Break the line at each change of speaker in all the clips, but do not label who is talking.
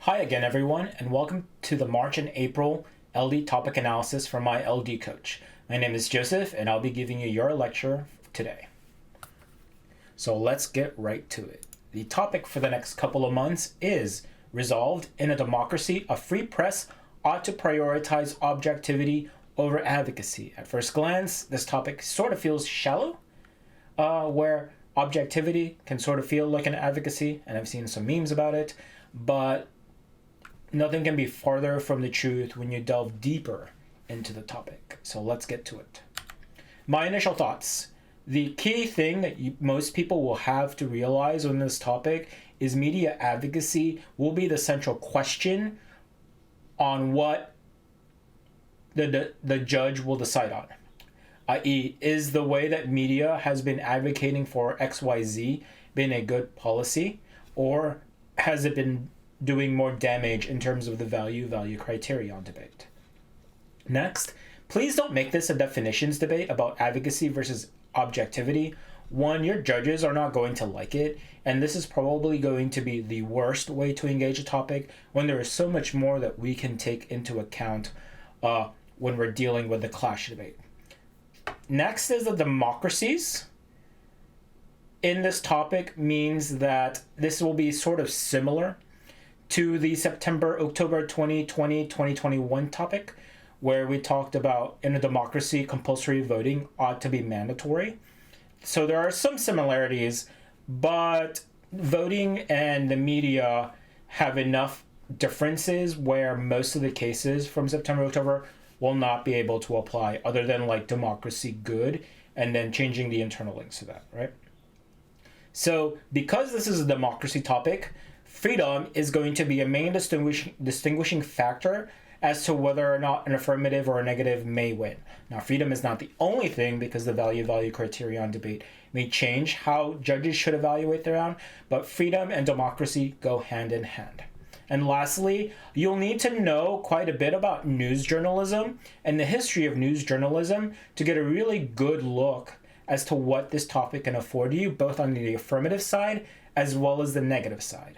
Hi again, everyone, and welcome to the March and April LD topic analysis from my LD coach. My name is Joseph, and I'll be giving you your lecture today. So let's get right to it. The topic for the next couple of months is resolved in a democracy, a free press ought to prioritize objectivity over advocacy. At first glance, this topic sort of feels shallow, where objectivity can sort of feel like an advocacy, and I've seen some memes about it, but nothing can be farther from the truth when you delve deeper into the topic. So let's get to it. My initial thoughts. The key thing that most people will have to realize on this topic is media advocacy will be the central question on what the judge will decide on. I.e., is the way that media has been advocating for XYZ been a good policy, or has it been doing more damage in terms of the value criterion debate? Next, please don't make this a definitions debate about advocacy versus objectivity. One, your judges are not going to like it, and this is probably going to be the worst way to engage a topic when there is so much more that we can take into account when we're dealing with the clash debate. Next is the democracies. In this topic means that this will be sort of similar to the October 2021 topic, where we talked about in a democracy, compulsory voting ought to be mandatory. So there are some similarities, but voting and the media have enough differences where most of the cases from October will not be able to apply, other than like democracy good and then changing the internal links to that, right? So because this is a democracy topic, freedom is going to be a main distinguishing factor as to whether or not an affirmative or a negative may win. Now, freedom is not the only thing, because the value criterion debate may change how judges should evaluate their own, but freedom and democracy go hand in hand. And lastly, you'll need to know quite a bit about news journalism and the history of news journalism to get a really good look as to what this topic can afford you, both on the affirmative side as well as the negative side.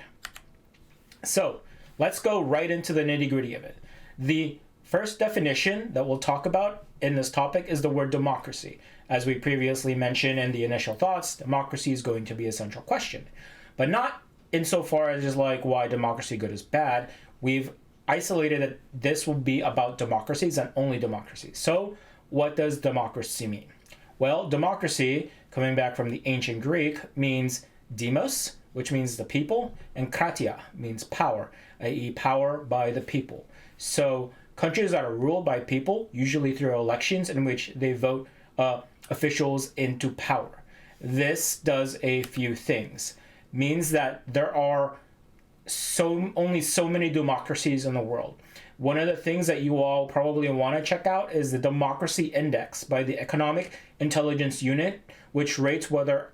So let's go right into the nitty-gritty of it. The first definition that we'll talk about in this topic is the word democracy. As we previously mentioned in the initial thoughts, democracy is going to be a central question, but not insofar as just like why democracy good is bad. We've isolated that this will be about democracies and only democracies. So what does democracy mean? Well, democracy, coming back from the ancient Greek, means demos, which means the people, and kratia means power, i.e. power by the people. So countries that are ruled by people, usually through elections in which they vote officials into power. This does a few things. Means that there are only so many democracies in the world. One of the things that you all probably want to check out is the Democracy Index by the Economic Intelligence Unit, which rates the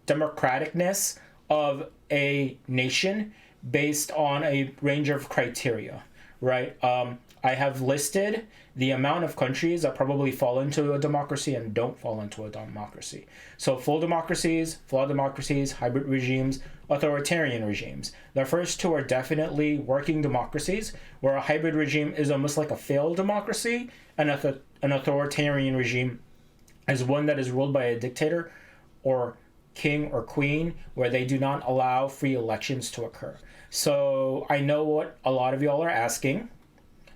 democraticness of a nation based on a range of criteria, right? I have listed the amount of countries that probably fall into a democracy and don't fall into a democracy. So full democracies, flawed democracies, hybrid regimes, authoritarian regimes. The first two are definitely working democracies, where a hybrid regime is almost like a failed democracy, and an authoritarian regime is one that is ruled by a dictator or king or queen, where they do not allow free elections to occur. So I know what a lot of y'all are asking.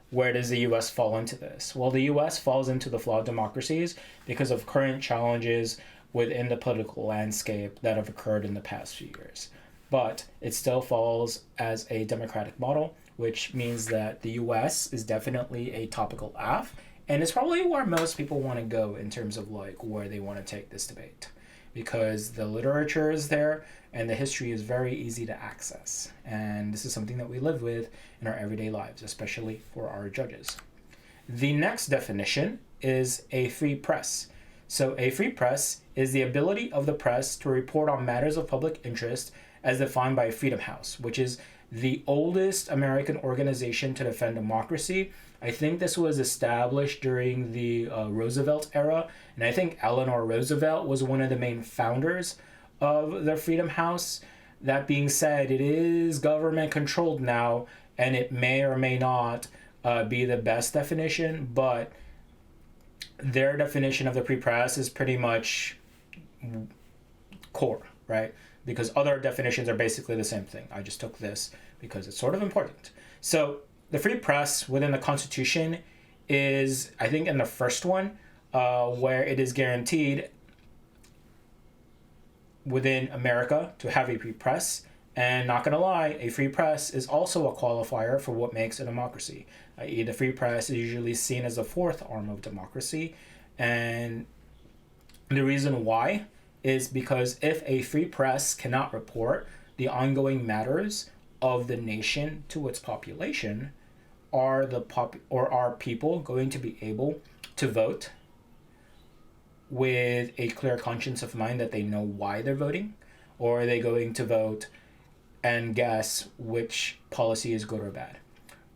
Where does the U.S. fall into this? Well, the U.S. falls into the flawed democracies because of current challenges within the political landscape that have occurred in the past few years. But it still falls as a democratic model, which means that the U.S. is definitely a topical AF, and it's probably where most people want to go in terms of like where they want to take this debate, because the literature is there and the history is very easy to access. And this is something that we live with in our everyday lives, especially for our judges. The next definition is a free press. So a free press is the ability of the press to report on matters of public interest as defined by Freedom House, which is the oldest American organization to defend democracy. I think this was established during the Roosevelt era, and I think Eleanor Roosevelt was one of the main founders of the Freedom House. That being said, it is government controlled now, and it may or may not be the best definition, but their definition of the pre-press is pretty much core, right? Because other definitions are basically the same thing. I just took this because it's sort of important. So the free press within the Constitution is, I think, in the first one, where it is guaranteed within America to have a free press. And not gonna lie, a free press is also a qualifier for what makes a democracy, i.e. the free press is usually seen as the fourth arm of democracy. And the reason why is because if a free press cannot report the ongoing matters of the nation to its population, are people going to be able to vote with a clear conscience of mind that they know why they're voting? Or are they going to vote and guess which policy is good or bad,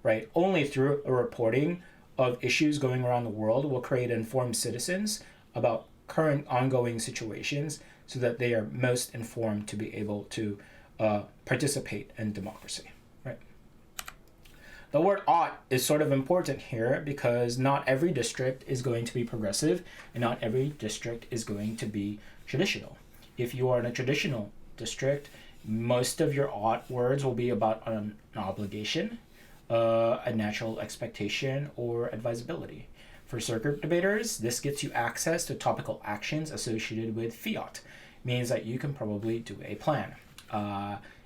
right? Only through a reporting of issues going around the world will create informed citizens about current ongoing situations so that they are most informed to be able to participate in democracy, right? The word ought is sort of important here because not every district is going to be progressive and not every district is going to be traditional. If you are in a traditional district, most of your ought words will be about an obligation, a natural expectation, or advisability. For circuit debaters, this gets you access to topical actions associated with fiat. Means that you can probably do a plan.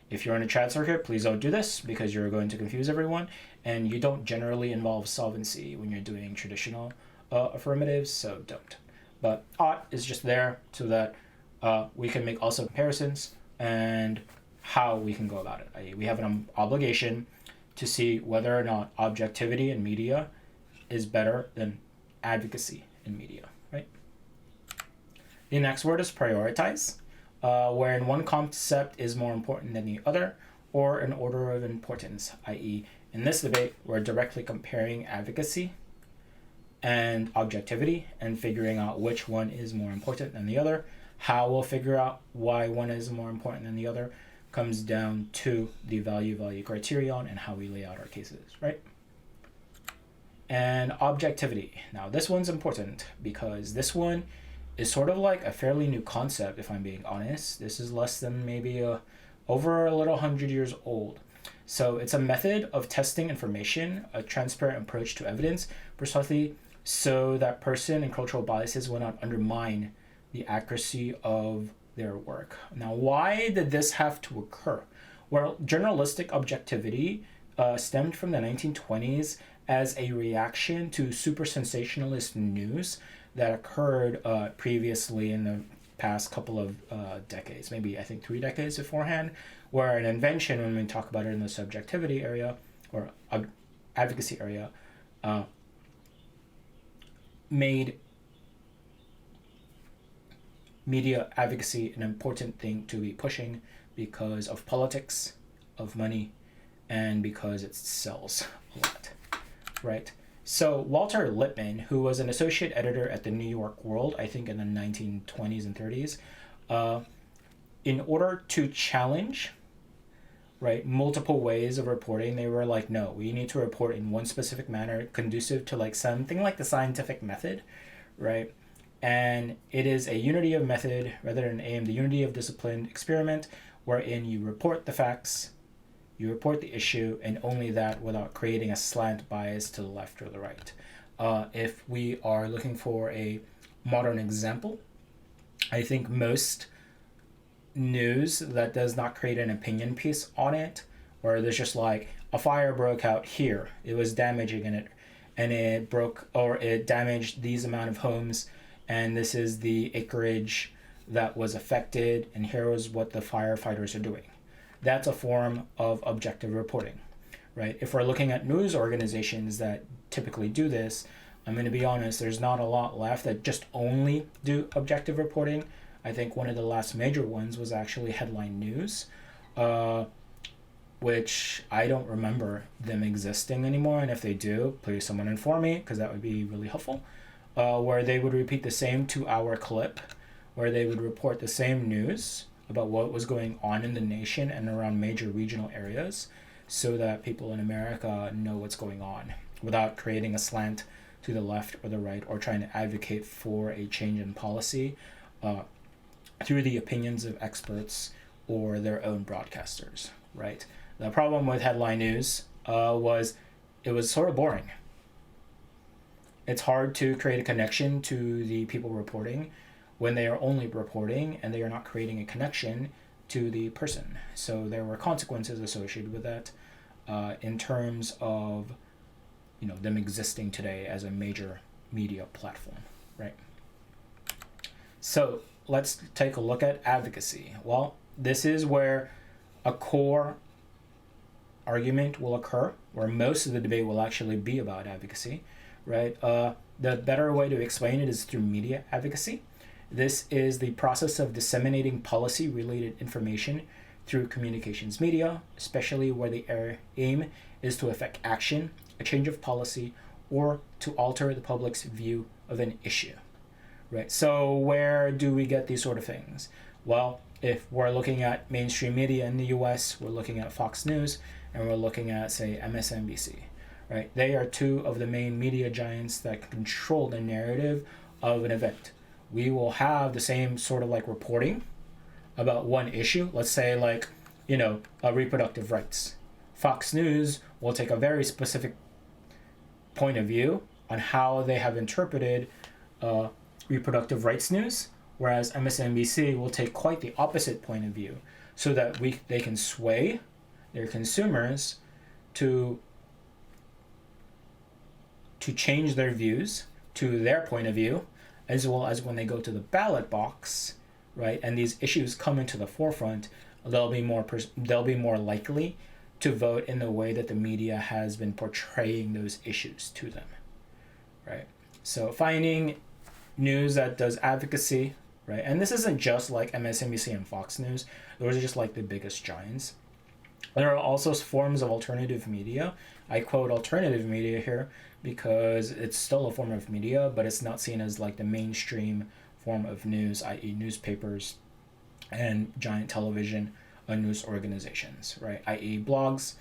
If you're in a trad circuit, please don't do this because you're going to confuse everyone, and you don't generally involve solvency when you're doing traditional affirmatives, so don't. But ought is just there so that we can make also comparisons and how we can go about it. We have an obligation to see whether or not objectivity in media is better than advocacy in media, right? The next word is prioritize, wherein one concept is more important than the other, or an order of importance, i.e. in this debate, we're directly comparing advocacy and objectivity and figuring out which one is more important than the other. How we'll figure out why one is more important than the other comes down to the value criterion and how we lay out our cases, right? And objectivity. Now this one's important because this one is sort of like a fairly new concept, if I'm being honest. This is less than maybe over a little 100 years old. So it's a method of testing information, a transparent approach to evidence, precisely so that person and cultural biases will not undermine the accuracy of their work. Now, why did this have to occur? Well, journalistic objectivity stemmed from the 1920s as a reaction to super sensationalist news that occurred previously in the past couple of decades, maybe I think 3 decades beforehand, where an invention, when we talk about it in the subjectivity area or advocacy area, made media advocacy an important thing to be pushing because of politics, of money, and because it sells a lot, right? So Walter Lippmann, who was an associate editor at the New York World, I think in the 1920s and 30s, in order to challenge, right, multiple ways of reporting, they were like, no, we need to report in one specific manner conducive to like something like the scientific method, right? And it is a unity of method rather than the unity of discipline experiment wherein you report the facts, you report the issue, and only that without creating a slant bias to the left or the right. If we are looking for a modern example, I think most news that does not create an opinion piece on it, where there's just like a fire broke out here, it was damaging in it, and it broke or it damaged these amount of homes, and this is the acreage that was affected, and here is what the firefighters are doing. That's a form of objective reporting, right? If we're looking at news organizations that typically do this, I'm going to be honest, there's not a lot left that just only do objective reporting. I think one of the last major ones was actually Headline News, which I don't remember them existing anymore. And if they do, please someone inform me because that would be really helpful. Where they would repeat the same 2-hour clip, where they would report the same news about what was going on in the nation and around major regional areas so that people in America know what's going on without creating a slant to the left or the right or trying to advocate for a change in policy through the opinions of experts or their own broadcasters, right? The problem with headline news was it was sort of boring. It's hard to create a connection to the people reporting when they are only reporting and they are not creating a connection to the person. So there were consequences associated with that in terms of them existing today as a major media platform, right? So let's take a look at advocacy. Well, this is where a core argument will occur, where most of the debate will actually be about advocacy, right? The better way to explain it is through media advocacy. This is the process of disseminating policy-related information through communications media, especially where the aim is to affect action, a change of policy, or to alter the public's view of an issue, right? So where do we get these sort of things? Well, if we're looking at mainstream media in the US, we're looking at Fox News, and we're looking at, say, MSNBC, right? They are two of the main media giants that control the narrative of an event. We will have the same sort of like reporting about one issue, let's say like, reproductive rights. Fox News will take a very specific point of view on how they have interpreted reproductive rights news, whereas MSNBC will take quite the opposite point of view so that they can sway their consumers to change their views to their point of view, as well as when they go to the ballot box, right, and these issues come into the forefront, they'll be more likely to vote in the way that the media has been portraying those issues to them, right? So finding news that does advocacy, right, and this isn't just like MSNBC and Fox News, those are just like the biggest giants. There are also forms of alternative media. I quote alternative media here because it's still a form of media, but it's not seen as like the mainstream form of news, i.e. newspapers and giant television news organizations, right, i.e. blogs,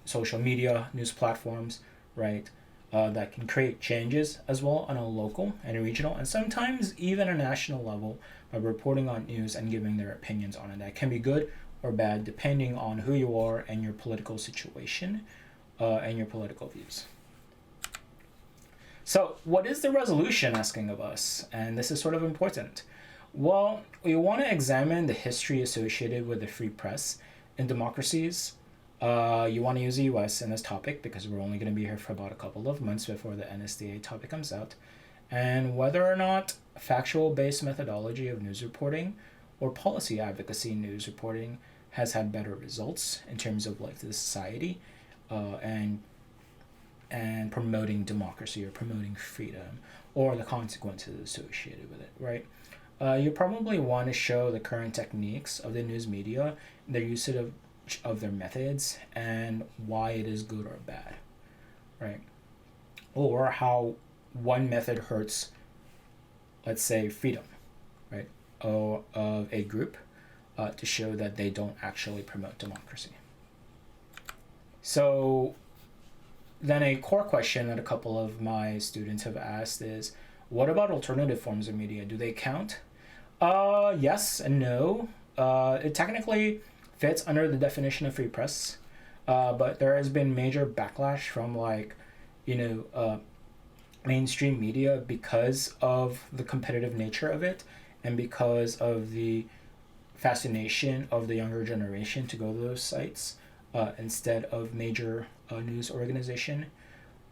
social media, news platforms, right, that can create changes as well on a local and a regional and sometimes even a national level by reporting on news and giving their opinions on it. That can be good or bad depending on who you are and your political situation and your political views. So what is the resolution asking of us? And this is sort of important. Well, we want to examine the history associated with the free press in democracies. You want to use the US in this topic because we're only going to be here for about a couple of months before the NSDA topic comes out. And whether or not factual-based methodology of news reporting or policy advocacy news reporting has had better results in terms of like the society and promoting democracy or promoting freedom or the consequences associated with it, right? You probably want to show the current techniques of the news media, their usage of their methods, and why it is good or bad, right? Or how one method hurts, let's say, freedom, right, of a group to show that they don't actually promote democracy. So then a core question that a couple of my students have asked is, what about alternative forms of media? Do they count? Yes and no. It technically fits under the definition of free press, but there has been major backlash from mainstream media because of the competitive nature of it and because of the fascination of the younger generation to go to those sites instead of major news organization.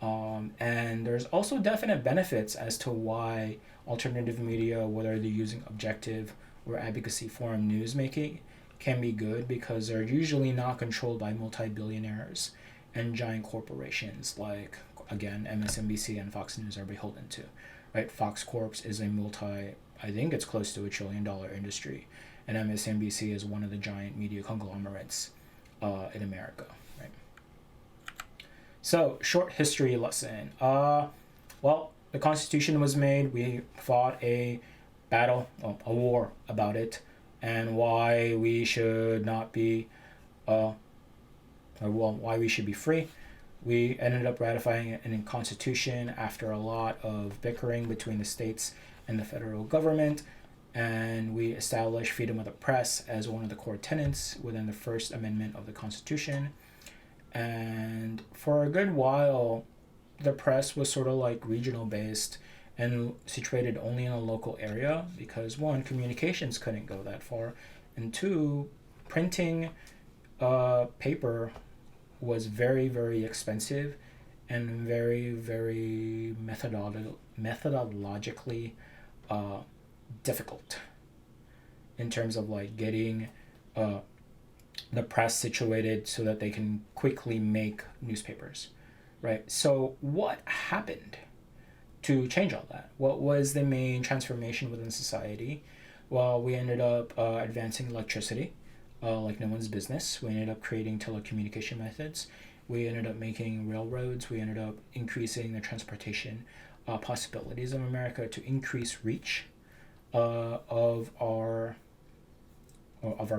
And there's also definite benefits as to why alternative media, whether they're using objective or advocacy form news making, can be good because they're usually not controlled by multi-billionaires and giant corporations like, again, MSNBC and Fox News are beholden to, right? Fox Corp is I think it's close to $1 trillion industry, and MSNBC is one of the giant media conglomerates in America, right? So, short history lesson. Well, the Constitution was made. We fought a war about it and why we should not be, why we should be free. We ended up ratifying it in the Constitution after a lot of bickering between the states and the federal government, and we established freedom of the press as one of the core tenets within the First Amendment of the Constitution. And for a good while, the press was sort of like regional based and situated only in a local area because, one, communications couldn't go that far, and two, printing paper was very, very expensive and very, very methodologically difficult in terms of like getting the press situated so that they can quickly make newspapers, right? So what happened to change all that? What was the main transformation within society? Well, we ended up advancing electricity like no one's business. We ended up creating telecommunication methods. We ended up making railroads. We ended up increasing the transportation possibilities of America to increase reach of our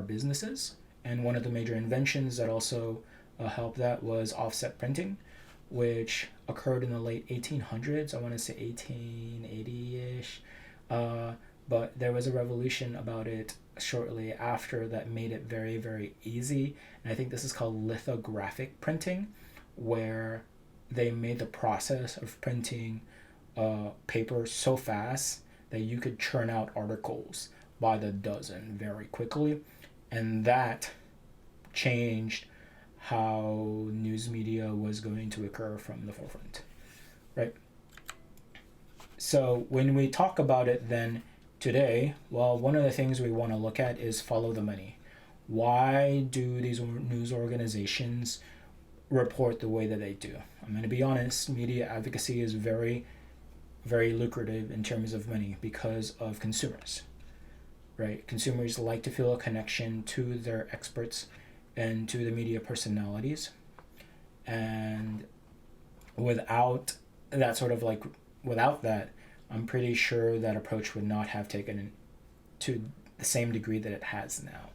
businesses. And one of the major inventions that also helped that was offset printing, which occurred in the late 1800s. I want to say 1880-ish. But there was a revolution about it shortly after that made it very, very easy. And I think this is called lithographic printing, where they made the process of printing paper so fast that you could churn out articles by the dozen very quickly. And that changed how news media was going to occur from the forefront, right? So when we talk about it then today, well, one of the things we want to look at is follow the money. Why do these news organizations report the way that they do? I'm going to be honest, media advocacy is very, very lucrative in terms of money because of consumers, right? Consumers like to feel a connection to their experts and to the media personalities. And without that, I'm pretty sure that approach would not have taken to the same degree that it has now.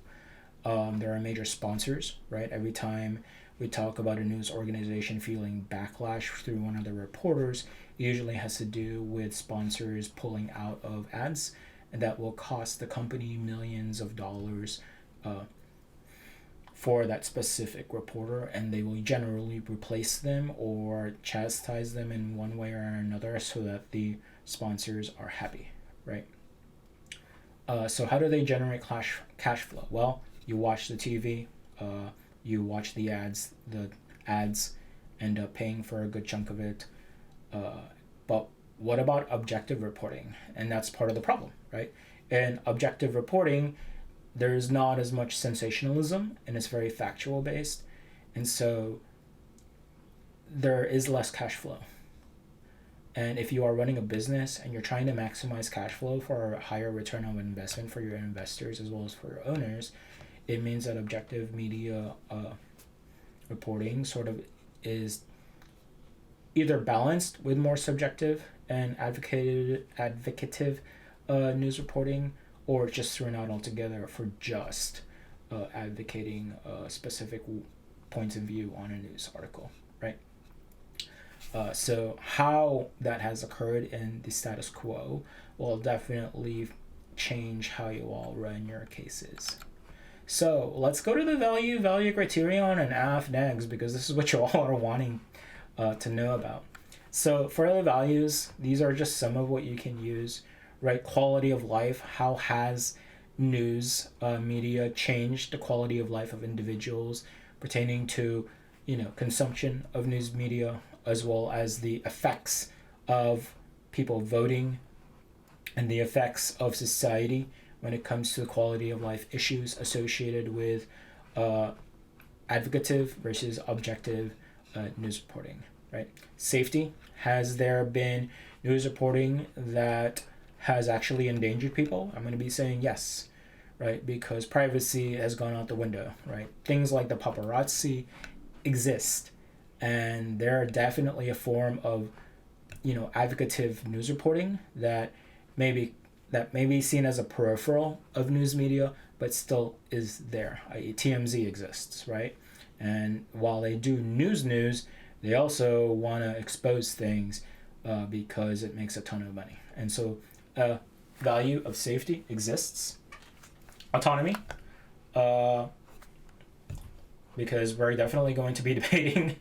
There are major sponsors, right? Every time we talk about a news organization feeling backlash through one of the reporters, it usually has to do with sponsors pulling out of ads, and that will cost the company millions of dollars for that specific reporter, and they will generally replace them or chastise them in one way or another so that the sponsors are happy, right? So how do they generate cash flow? Well, you watch the TV, you watch the ads end up paying for a good chunk of it. But what about objective reporting? And that's part of the problem, right? In objective reporting, there's not as much sensationalism and it's very factual based. And so there is less cash flow. And if you are running a business and you're trying to maximize cash flow for a higher return on investment for your investors as well as for your owners, it means that objective media reporting sort of is either balanced with more subjective and advocative news reporting, or just thrown out altogether for just advocating specific points of view on a news article, right? So how that has occurred in the status quo will definitely change how you all run your cases. So let's go to the value criterion and AF next, because this is what you all are wanting to know about. So for the values, these are just some of what you can use, right? Quality of life. How has news media changed the quality of life of individuals pertaining to, consumption of news media, as well as the effects of people voting and the effects of society when it comes to the quality of life issues associated with advocative versus objective news reporting, right? Safety. Has there been news reporting that has actually endangered people? I'm going to be saying yes, right? Because privacy has gone out the window, right? Things like the paparazzi exist, and they're definitely a form of, advocative news reporting that may be seen as a peripheral of news media, but still is there, i.e. TMZ exists, right? And while they do news, they also want to expose things because it makes a ton of money. And so value of safety exists. Autonomy, because we're definitely going to be debating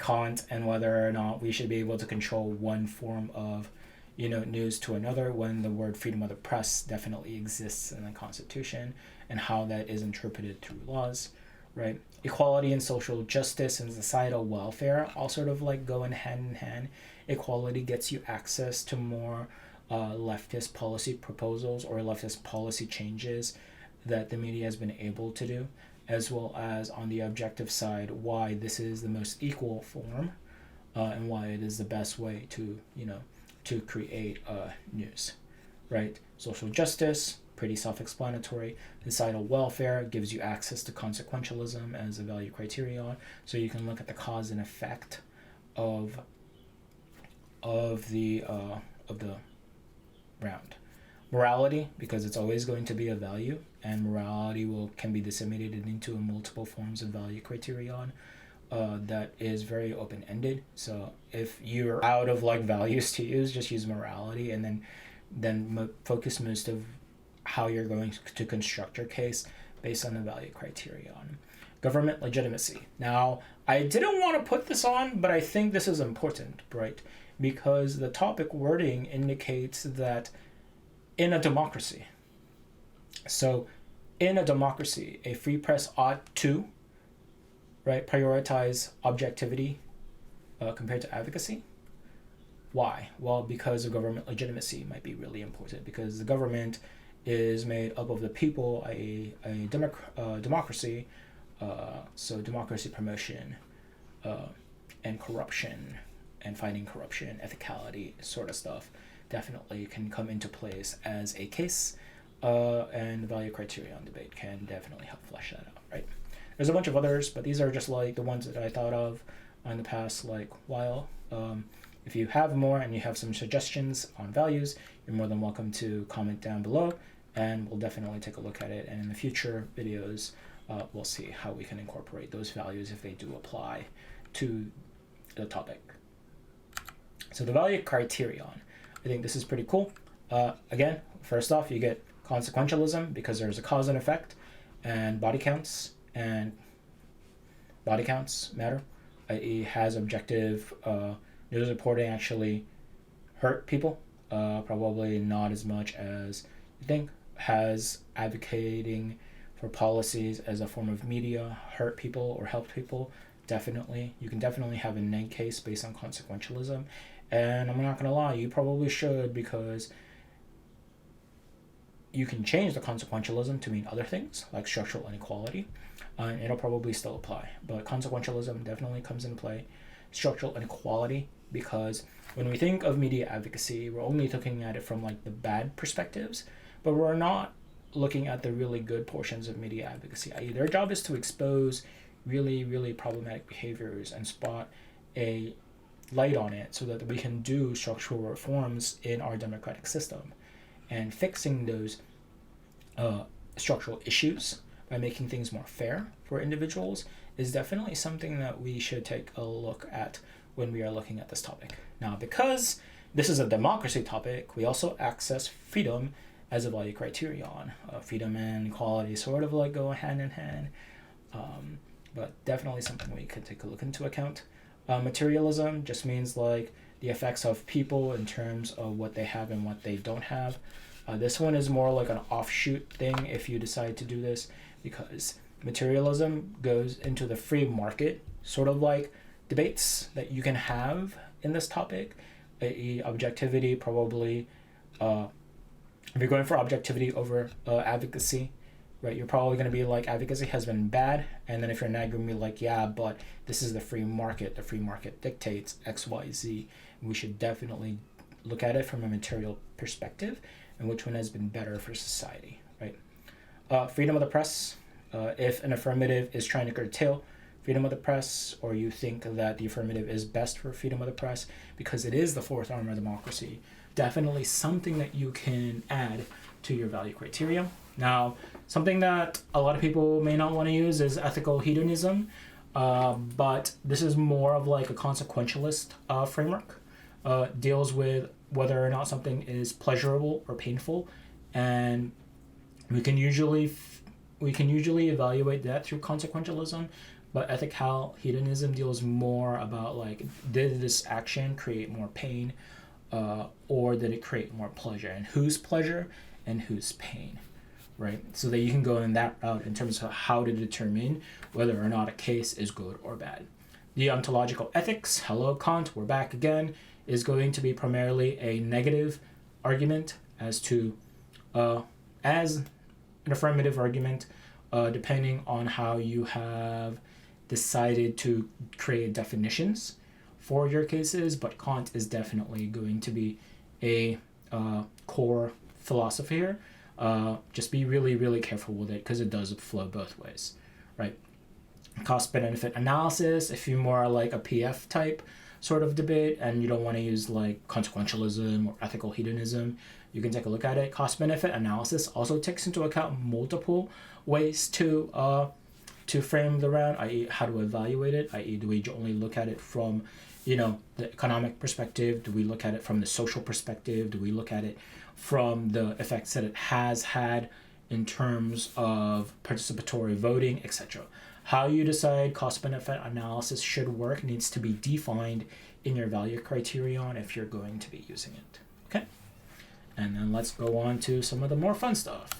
Kant and whether or not we should be able to control one form of news to another, when the word freedom of the press definitely exists in the Constitution, and how that is interpreted through laws, right? Equality and social justice and societal welfare all sort of like go in hand. Equality gets you access to more leftist policy proposals or leftist policy changes that the media has been able to do, as well as on the objective side, why this is the most equal form and why it is the best way to create news, right? Social justice, pretty self-explanatory. Societal welfare gives you access to consequentialism as a value criterion, so you can look at the cause and effect of the round. Morality, because it's always going to be a value, and morality can be disseminated into multiple forms of value criterion. That is very open-ended. So if you're out of like values to use, just use morality, and then focus most of how you're going to construct your case based on the value criterion. Government legitimacy. Now, I didn't want to put this on, but I think this is important, right? Because the topic wording indicates that in a democracy. So in a democracy, a free press ought to, right, prioritize objectivity compared to advocacy. Why? Well, because of government legitimacy might be really important, because the government is made up of the people, a democracy, so democracy promotion and corruption and fighting corruption, ethicality, sort of stuff, definitely can come into place as a case, and the value criterion debate can definitely help flesh that out, right? There's a bunch of others, but these are just like the ones that I thought of in the past while. If you have more and you have some suggestions on values, you're more than welcome to comment down below, and we'll definitely take a look at it. And in the future videos, we'll see how we can incorporate those values if they do apply to the topic. So the value criterion, I think this is pretty cool. Again, first off, you get consequentialism because there's a cause and effect, and body counts matter. It has objective news reporting actually hurt people, probably not as much as you think. Has advocating for policies as a form of media hurt people or helped people? Definitely. You can definitely have a neg case based on consequentialism, and I'm not gonna lie, you probably should, because you can change the consequentialism to mean other things like structural inequality, and it'll probably still apply, but consequentialism definitely comes into play. Structural inequality, because when we think of media advocacy, we're only looking at it from like the bad perspectives, but we're not looking at the really good portions of media advocacy, i.e. their job is to expose really, really problematic behaviors and spot a light on it so that we can do structural reforms in our democratic system. And fixing those structural issues by making things more fair for individuals is definitely something that we should take a look at when we are looking at this topic. Now, because this is a democracy topic, we also access freedom as a value criterion. Freedom and equality sort of like go hand in hand, but definitely something we could take a look into account. Materialism just means like the effects of people in terms of what they have and what they don't have. This one is more like an offshoot thing if you decide to do this, because materialism goes into the free market, sort of like debates that you can have in this topic. Objectivity, probably, if you're going for objectivity over advocacy, right, you're probably going to be like, advocacy has been bad, and then if you're not going to be like, yeah, but this is the free market dictates X, Y, Z, and we should definitely look at it from a material perspective and which one has been better for society, right? Freedom of the press, if an affirmative is trying to curtail freedom of the press, or you think that the affirmative is best for freedom of the press because it is the fourth arm of democracy, definitely something that you can add to your value criteria. Now, something that a lot of people may not want to use is ethical hedonism, but this is more of like a consequentialist framework. Deals with whether or not something is pleasurable or painful, and we can usually evaluate that through consequentialism. But ethical hedonism deals more about like, did this action create more pain, or did it create more pleasure, and whose pleasure and whose pain, right? So that you can go in that route in terms of how to determine whether or not a case is good or bad. The ontological ethics, hello Kant, we're back again, is going to be primarily a negative argument as an affirmative argument, depending on how you have decided to create definitions for your cases. But Kant is definitely going to be a core philosophy here. Just be really, really careful with it because it does flow both ways, right? Cost-benefit analysis, if you're more like a PF type sort of debate and you don't want to use like consequentialism or ethical hedonism, you can take a look at it. Cost-benefit analysis also takes into account multiple ways to frame the round, i.e. how to evaluate it, i.e. do we only look at it from, the economic perspective? Do we look at it from the social perspective? Do we look at it from the effects that it has had in terms of participatory voting, etc.? How you decide cost-benefit analysis should work needs to be defined in your value criterion if you're going to be using it. Okay? And then let's go on to some of the more fun stuff.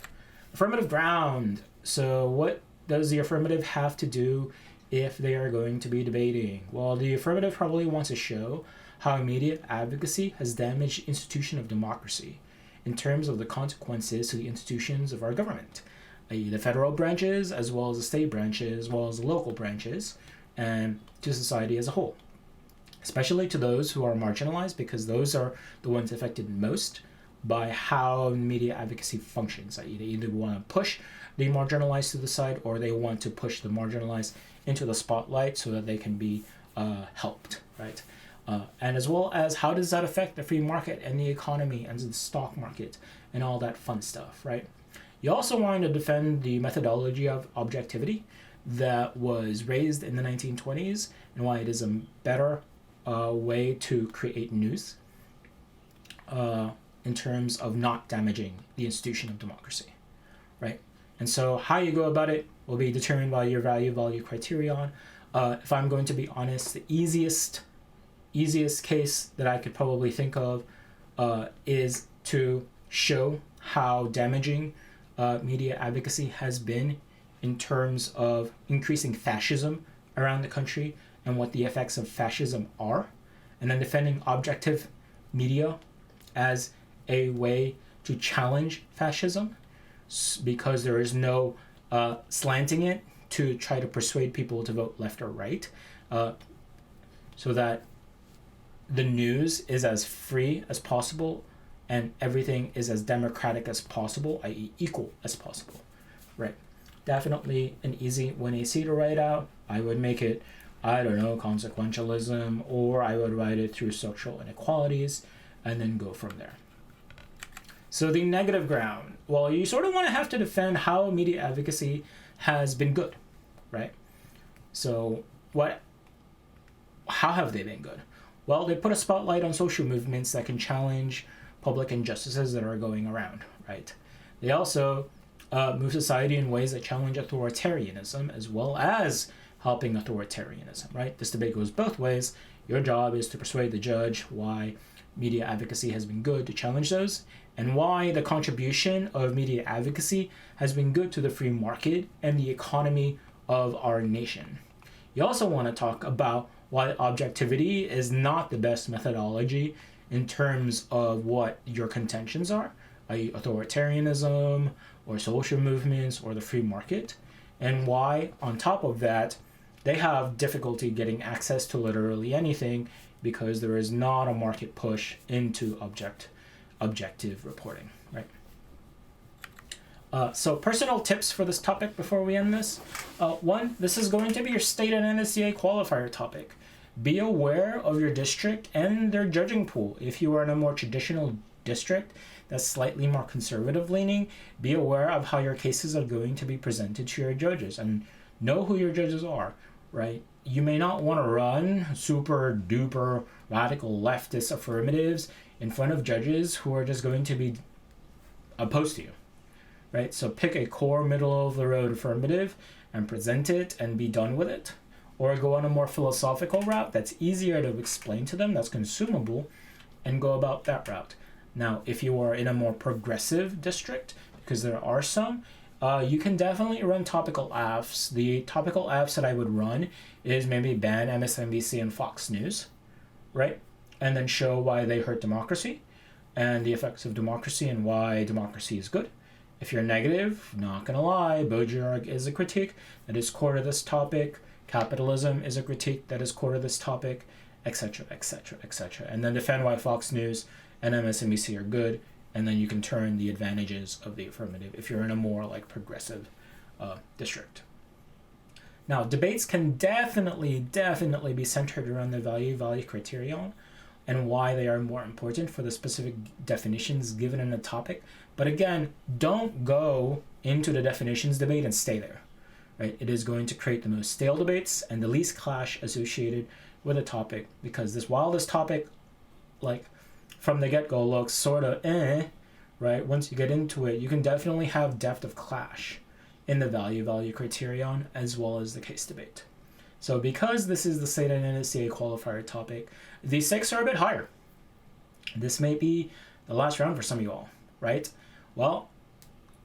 Affirmative ground. So what does the affirmative have to do if they are going to be debating? Well, the affirmative probably wants to show how immediate advocacy has damaged the institution of democracy in terms of the consequences to the institutions of our government, i.e. the federal branches, as well as the state branches, as well as the local branches, and to society as a whole, especially to those who are marginalized, because those are the ones affected most by how media advocacy functions, i.e. they either want to push the marginalized to the side or they want to push the marginalized into the spotlight so that they can be helped, right? And as well as how does that affect the free market and the economy and the stock market and all that fun stuff, right? You also want to defend the methodology of objectivity that was raised in the 1920s and why it is a better way to create news in terms of not damaging the institution of democracy, right? And so how you go about it will be determined by your value criterion. If I'm going to be honest, the easiest case that I could probably think of is to show how damaging media advocacy has been in terms of increasing fascism around the country and what the effects of fascism are, and then defending objective media as a way to challenge fascism because there is no slanting it to try to persuade people to vote left or right, so that the news is as free as possible and everything is as democratic as possible, i.e. equal as possible, right? Definitely an easy 1AC to write out. I would make it, consequentialism, or I would write it through social inequalities and then go from there. So the negative ground, well, you sort of want to have to defend how media advocacy has been good, right? So how have they been good? Well, they put a spotlight on social movements that can challenge public injustices that are going around, right? They also move society in ways that challenge authoritarianism as well as helping authoritarianism, right? This debate goes both ways. Your job is to persuade the judge why media advocacy has been good, to challenge those, and why the contribution of media advocacy has been good to the free market and the economy of our nation. You also want to talk about why objectivity is not the best methodology in terms of what your contentions are, i.e. authoritarianism or social movements or the free market, and why, on top of that, they have difficulty getting access to literally anything because there is not a market push into objective reporting, right? So personal tips for this topic before we end this. One, this is going to be your state and NSCA qualifier topic. Be aware of your district and their judging pool. If you are in a more traditional district, that's slightly more conservative leaning, be aware of how your cases are going to be presented to your judges and know who your judges are, right? You may not want to run super duper radical leftist affirmatives in front of judges who are just going to be opposed to you, right? So pick a core middle of the road affirmative and present it and be done with it. Or go on a more philosophical route that's easier to explain to them, that's consumable, and go about that route. Now, if you are in a more progressive district, because there are some, you can definitely run topical AFs. The topical AFs that I would run is maybe ban MSNBC and Fox News, right? And then show why they hurt democracy and the effects of democracy and why democracy is good. If you're negative, not gonna lie, Baudrillard is a critique that is core to this topic. Capitalism is a critique that is core to this topic, etc., etc., etc. And then defend why Fox News and MSNBC are good, and then you can turn the advantages of the affirmative if you're in a more like progressive district. Now, debates can definitely be centered around the value criterion and why they are more important for the specific definitions given in a topic. But again, don't go into the definitions debate and stay there. Right? It is going to create the most stale debates and the least clash associated with a topic, because while this topic, like from the get-go, looks sort of right? Once you get into it, you can definitely have depth of clash in the value criterion as well as the case debate. So because this is the state and NSCA qualifier topic, the stakes are a bit higher. This may be the last round for some of you all, right? Well,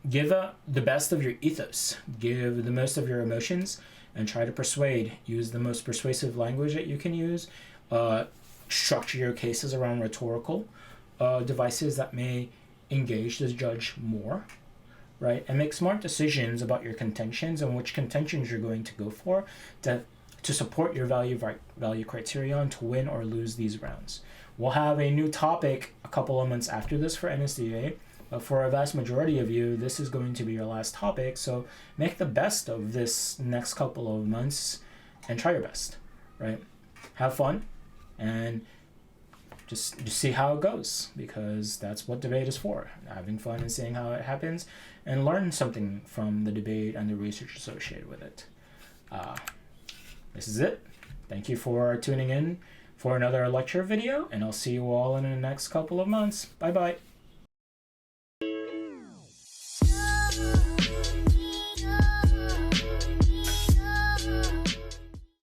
give the best of your ethos, give the most of your emotions, and try to persuade. Use the most persuasive language that you can use. Structure your cases around rhetorical devices that may engage the judge more, right? And make smart decisions about your contentions and which contentions you're going to go for to support your value criterion to win or lose these rounds. We'll have a new topic a couple of months after this for NSDA. But for a vast majority of you, this is going to be your last topic. So make the best of this next couple of months and try your best, right? Have fun and just see how it goes, because that's what debate is for. Having fun and seeing how it happens and learn something from the debate and the research associated with it. This is it. Thank you for tuning in for another lecture video, and I'll see you all in the next couple of months. Bye-bye.